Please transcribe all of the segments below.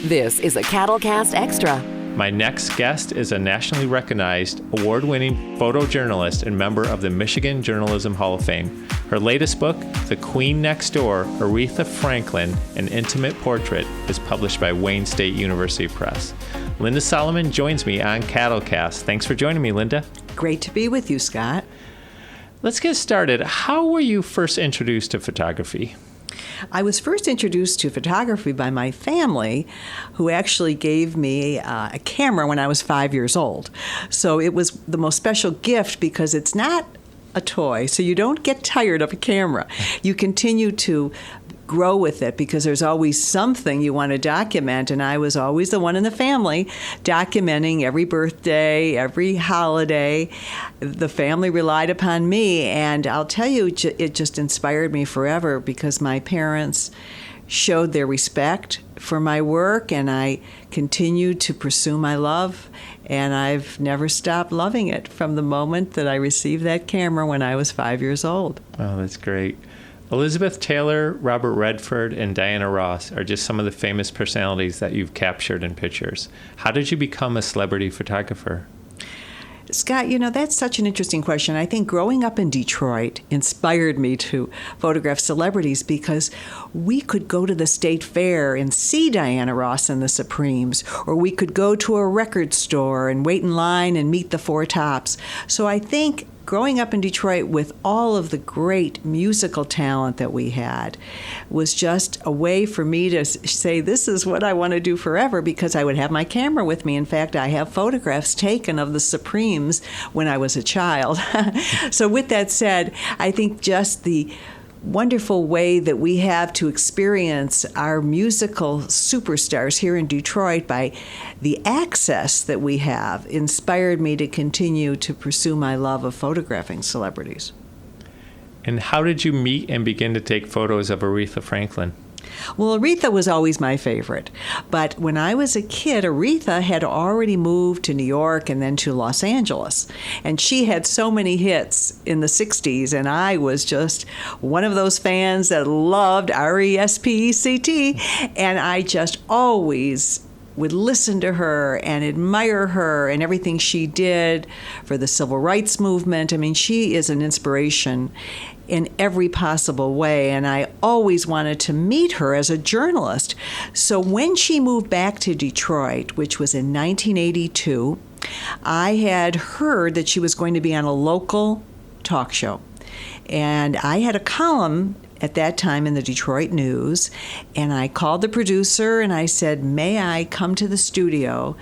This is a CADLcast Extra. My next guest is a nationally recognized, award-winning photojournalist and member of the Michigan Journalism Hall of Fame. Her latest book, The Queen Next Door, Aretha Franklin, An Intimate Portrait, is published by Wayne State University Press. Linda Solomon joins me on CADLcast. Thanks for joining me, Linda. Great to be with you, Scott. Let's get started. How were you first introduced to photography? I was first introduced to photography by my family, who actually gave me a camera when I was 5 years old. So it was the most special gift because it's not a toy, so you don't get tired of a camera. You continue to grow with it because there's always something you want to document, and I was always the one in the family documenting every birthday, every holiday. The family relied upon me, and I'll tell you, it just inspired me forever because my parents showed their respect for my work, and I continued to pursue my love, and I've never stopped loving it from the moment that I received that camera when I was 5 years old. Oh, that's great. Elizabeth Taylor, Robert Redford, and Diana Ross are just some of the famous personalities that you've captured in pictures. How did you become a celebrity photographer? Scott, that's such an interesting question. I think growing up in Detroit inspired me to photograph celebrities because we could go to the State Fair and see Diana Ross and the Supremes, or we could go to a record store and wait in line and meet the Four Tops. So I think growing up in Detroit with all of the great musical talent that we had was just a way for me to say, this is what I want to do forever, because I would have my camera with me. In fact, I have photographs taken of the Supremes when I was a child. So with that said, I think just the wonderful way that we have to experience our musical superstars here in Detroit by the access that we have inspired me to continue to pursue my love of photographing celebrities. And how did you meet and begin to take photos of Aretha Franklin? Well, Aretha was always my favorite. But when I was a kid, Aretha had already moved to New York and then to Los Angeles. And she had so many hits in the 60s, and I was just one of those fans that loved R-E-S-P-E-C-T. And I just always would listen to her and admire her and everything she did for the civil rights movement. I mean, she is an inspiration in every possible way, and I always wanted to meet her as a journalist. So when she moved back to Detroit, which was in 1982, I had heard that she was going to be on a local talk show. And I had a column at that time in the Detroit News, and I called the producer and I said, may I come to the studio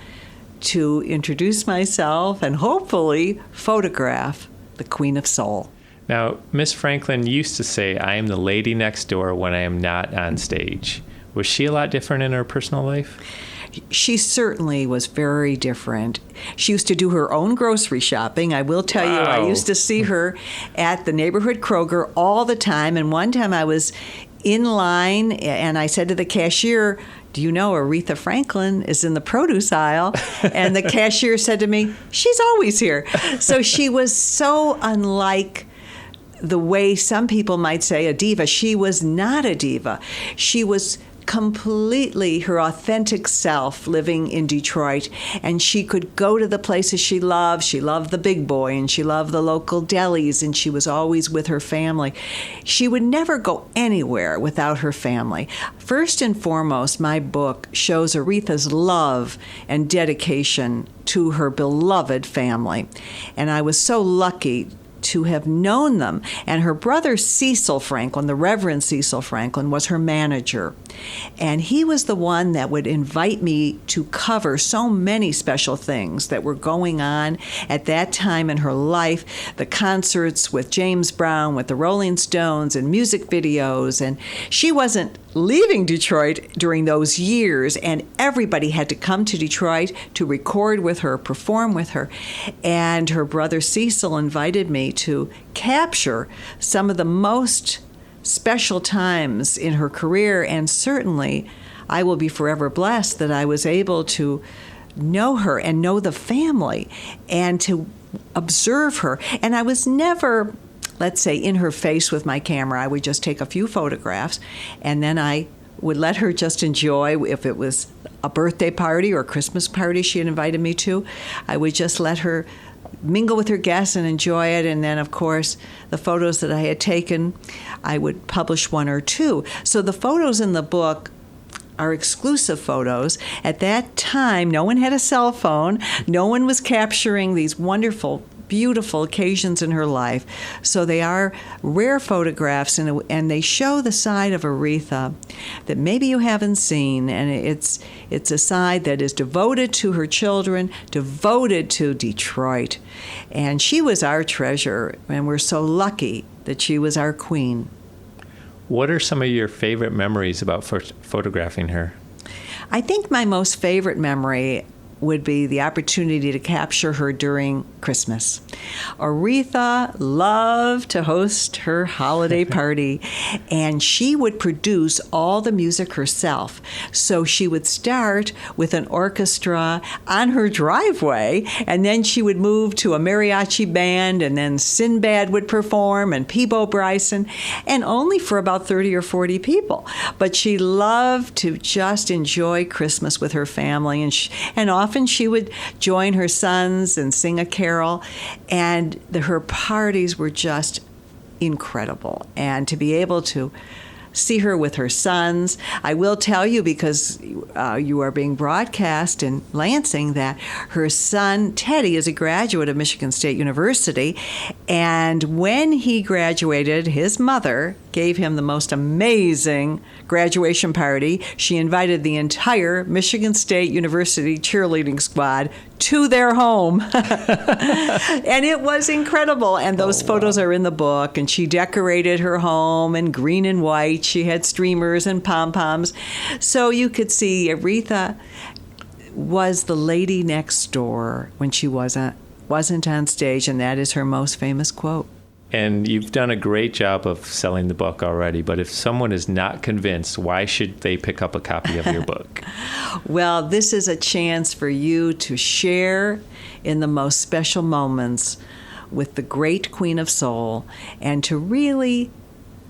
to introduce myself and hopefully photograph the Queen of Soul. Now, Miss Franklin used to say, I am the lady next door when I am not on stage. Was she a lot different in her personal life? She certainly was very different. She used to do her own grocery shopping. I will tell you, I used to see her at the neighborhood Kroger all the time. And one time I was in line and I said to the cashier, do you know Aretha Franklin is in the produce aisle? And the cashier said to me, she's always here. So she was so unlike the way some people might say a diva. She was not a diva. She was completely her authentic self living in Detroit, and she could go to the places she loved. She loved the Big Boy, and she loved the local delis, and she was always with her family. She would never go anywhere without her family. First and foremost, my book shows Aretha's love and dedication to her beloved family, and I was so lucky to have known them. And her brother Cecil Franklin, the Reverend Cecil Franklin, was her manager. And he was the one that would invite me to cover so many special things that were going on at that time in her life. The concerts with James Brown, with the Rolling Stones, and music videos. And she wasn't leaving Detroit during those years, and everybody had to come to Detroit to record with her, perform with her. And her brother Cecil invited me to capture some of the most special times in her career, and certainly I will be forever blessed that I was able to know her and know the family and to observe her. And I was never, let's say, in her face with my camera. I would just take a few photographs, and then I would let her just enjoy. If it was a birthday party or a Christmas party she had invited me to, I would just let her mingle with her guests and enjoy it. And then, of course, the photos that I had taken, I would publish one or two. So the photos in the book are exclusive photos. At that time, no one had a cell phone. No one was capturing these wonderful, beautiful occasions in her life. So they are rare photographs, and they show the side of Aretha that maybe you haven't seen. And it's a side that is devoted to her children, devoted to Detroit. And she was our treasure, and we're so lucky that she was our queen. What are some of your favorite memories about photographing her? I think my most favorite memory would be the opportunity to capture her during Christmas. Aretha loved to host her holiday party, and she would produce all the music herself. So she would start with an orchestra on her driveway, and then she would move to a mariachi band, and then Sinbad would perform, and Peebo Bryson, and only for about 30 or 40 people. But she loved to just enjoy Christmas with her family, and often she would join her sons and sing a carol, and her parties were just incredible. And to be able to see her with her sons, I will tell you, because you are being broadcast in Lansing, that her son Teddy is a graduate of Michigan State University, and when he graduated, his mother gave him the most amazing graduation party. She invited the entire Michigan State University cheerleading squad to their home. And it was incredible. And those photos are in the book. And she decorated her home in green and white. She had streamers and pom-poms. So you could see Aretha was the lady next door when she wasn't on stage. And that is her most famous quote. And you've done a great job of selling the book already, but if someone is not convinced, why should they pick up a copy of your book? Well, this is a chance for you to share in the most special moments with the great Queen of Soul and to really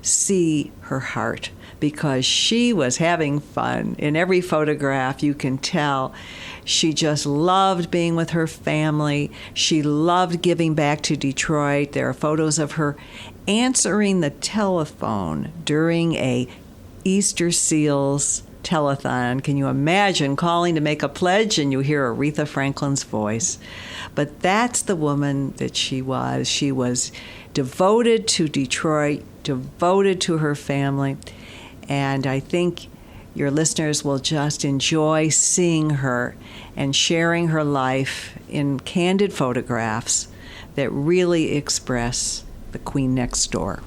see her heart, because she was having fun. In every photograph, you can tell she just loved being with her family. She loved giving back to Detroit. There are photos of her answering the telephone during a Easter Seals telethon. Can you imagine calling to make a pledge and you hear Aretha Franklin's voice? But that's the woman that she was. She was devoted to Detroit, devoted to her family. And I think your listeners will just enjoy seeing her and sharing her life in candid photographs that really express the Queen next door.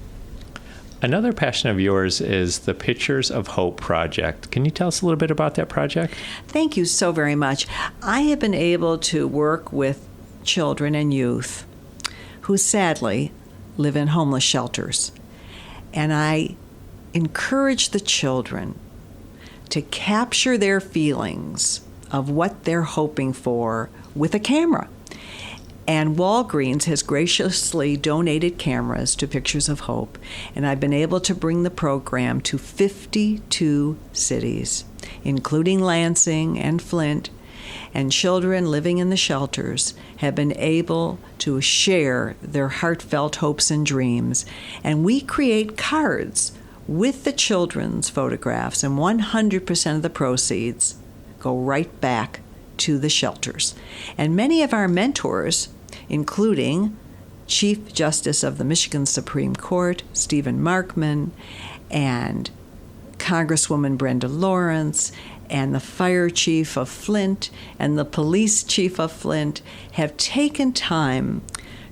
Another passion of yours is the Pictures of Hope project. Can you tell us a little bit about that project? Thank you so very much. I have been able to work with children and youth who sadly live in homeless shelters. And I encourage the children to capture their feelings of what they're hoping for with a camera. And Walgreens has graciously donated cameras to Pictures of Hope, and I've been able to bring the program to 52 cities, including Lansing and Flint, and children living in the shelters have been able to share their heartfelt hopes and dreams. And we create cards with the children's photographs, and 100% of the proceeds go right back to the shelters. And many of our mentors, including Chief Justice of the Michigan Supreme Court, Stephen Markman, and Congresswoman Brenda Lawrence, and the fire chief of Flint, and the police chief of Flint, have taken time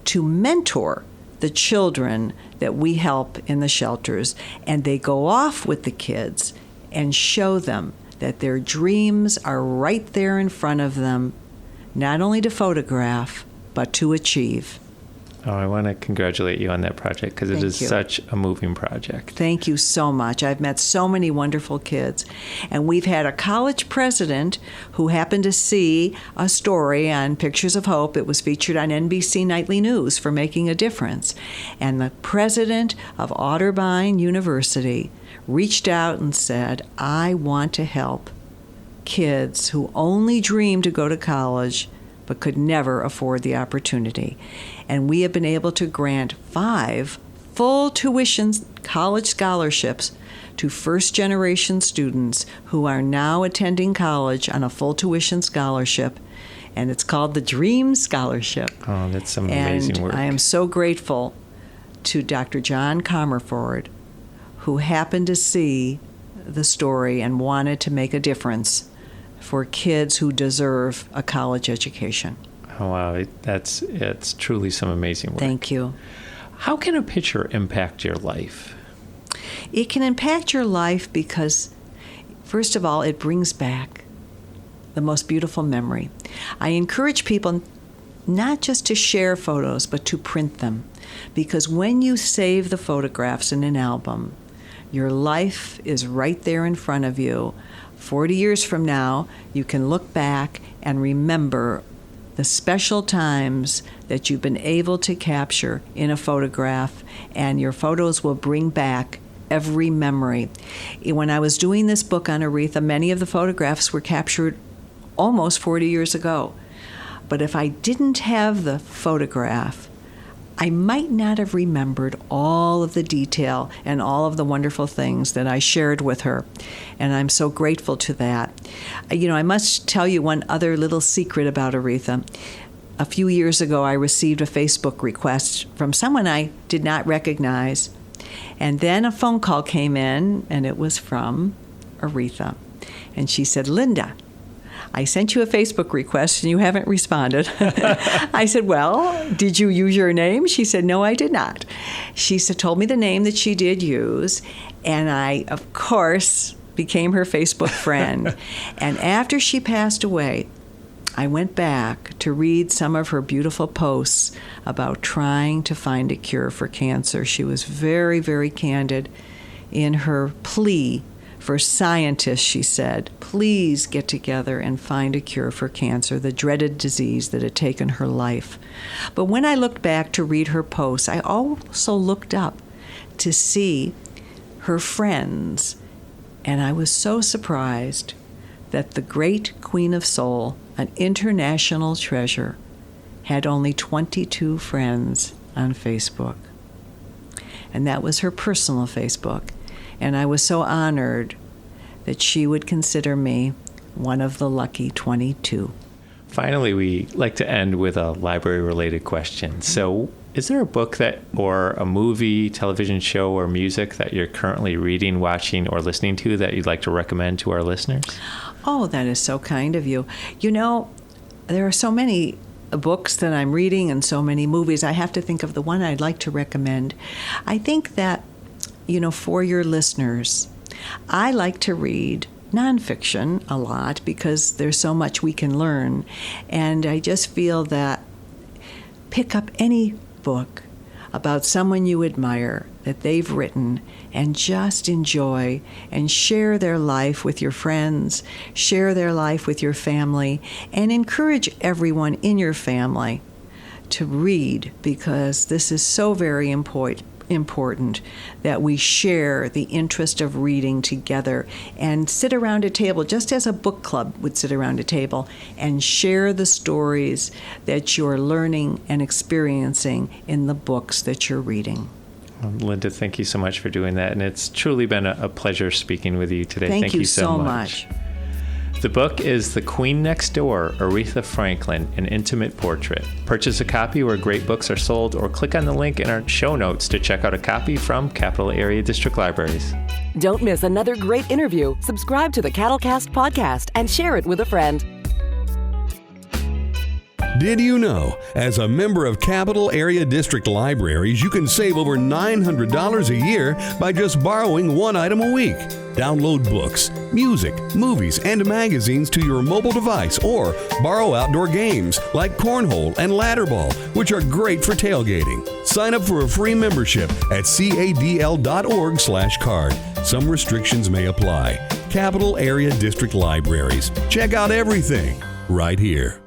to mentor the children that we help in the shelters, and they go off with the kids and show them that their dreams are right there in front of them, not only to photograph, but to achieve. Oh, I want to congratulate you on that project because it is such a moving project. Thank you so much. I've met so many wonderful kids. And we've had a college president who happened to see a story on Pictures of Hope. It was featured on NBC Nightly News for making a difference. And the president of Otterbein University reached out and said, I want to help kids who only dreamed to go to college but could never afford the opportunity. And we have been able to grant 5 full tuition college scholarships to first-generation students who are now attending college on a full tuition scholarship, and it's called the Dream Scholarship. Oh, that's some amazing work. I am so grateful to Dr. John Comerford, who happened to see the story and wanted to make a difference for kids who deserve a college education. Oh, wow. It's truly some amazing work. Thank you. How can a picture impact your life? It can impact your life because, first of all, it brings back the most beautiful memory. I encourage people not just to share photos, but to print them. Because when you save the photographs in an album, your life is right there in front of you. 40 years from now, you can look back and remember the special times that you've been able to capture in a photograph, and your photos will bring back every memory. When I was doing this book on Aretha, many of the photographs were captured almost 40 years ago. But if I didn't have the photograph, I might not have remembered all of the detail and all of the wonderful things that I shared with her. And I'm so grateful to that. I must tell you one other little secret about Aretha. A few years ago, I received a Facebook request from someone I did not recognize. And then a phone call came in, and it was from Aretha. And she said, Linda, I sent you a Facebook request and you haven't responded. I said, well, did you use your name? She said, no, I did not. She told me the name that she did use, and I, of course, became her Facebook friend. And after she passed away, I went back to read some of her beautiful posts about trying to find a cure for cancer. She was very, very candid in her plea for scientists, she said, please get together and find a cure for cancer, the dreaded disease that had taken her life. But when I looked back to read her posts, I also looked up to see her friends, and I was so surprised that the great Queen of Soul, an international treasure, had only 22 friends on Facebook. And that was her personal Facebook. And I was so honored that she would consider me one of the lucky 22. Finally, we like to end with a library-related question. So is there a book or a movie, television show, or music that you're currently reading, watching, or listening to that you'd like to recommend to our listeners? Oh, that is so kind of you. There are so many books that I'm reading and so many movies. I have to think of the one I'd like to recommend. I think that for your listeners, I like to read nonfiction a lot because there's so much we can learn. And I just feel that pick up any book about someone you admire that they've written and just enjoy and share their life with your friends, share their life with your family, and encourage everyone in your family to read, because this is so very important that we share the interest of reading together and sit around a table, just as a book club would sit around a table, and share the stories that you're learning and experiencing in the books that you're reading. Linda, thank you so much for doing that. And it's truly been a pleasure speaking with you today. Thank you so much. The book is The Queen Next Door, Aretha Franklin, An Intimate Portrait. Purchase a copy where great books are sold, or click on the link in our show notes to check out a copy from Capital Area District Libraries. Don't miss another great interview. Subscribe to the CADLcast podcast and share it with a friend. Did you know, as a member of Capital Area District Libraries, you can save over $900 a year by just borrowing one item a week? Download books, music, movies, and magazines to your mobile device, or borrow outdoor games like cornhole and ladder ball, which are great for tailgating. Sign up for a free membership at cadl.org/card. Some restrictions may apply. Capital Area District Libraries. Check out everything right here.